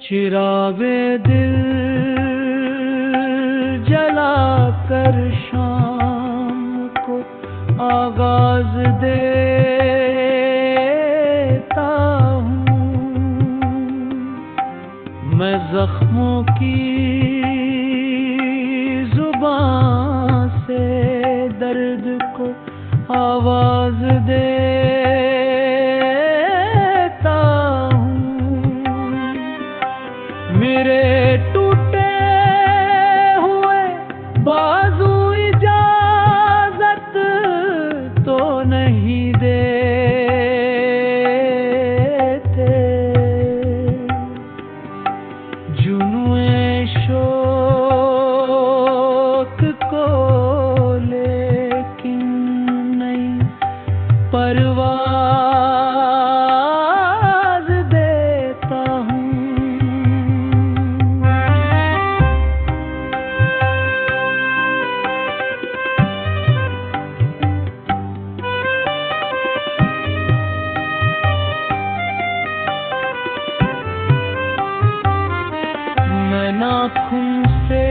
चिरागे दिल जला कर शाम को आगाज देता हूँ। मैं जख्मों की जुबान से दर्द को आवाज देता हूँ। मेरे टूटे हुए बाजू इजाजत तो नहीं देते। जुनूए शोक को लेकिन नहीं परवाज देता हूँ। मैं नाखून से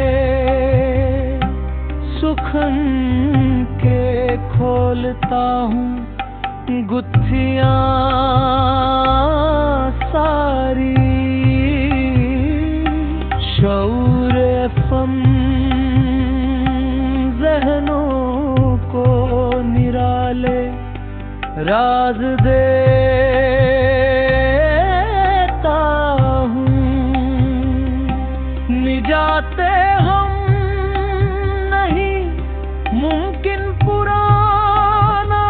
सुखन के खोलता हूँ गुत्थियाँ सारी। शऊर फम ज़हनों को निराले राज देता हूँ। निजाते हम नहीं मुमकिन पुराना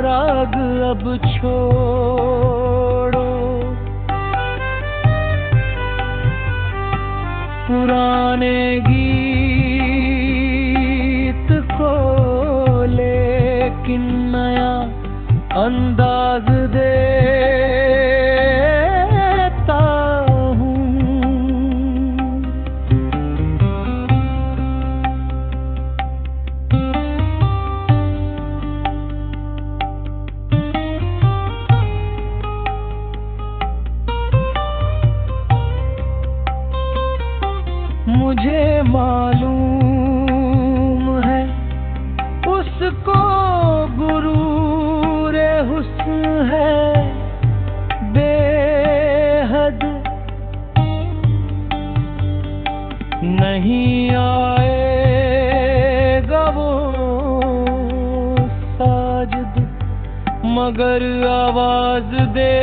राग अब छोड़ो। पुराने गीत को लेकिन नया अंदाज देता हूँ। मुझे मालूम है उसको गुरूर हुस्न है बेहद। नहीं आएगा वो साजिद मगर आवाज दे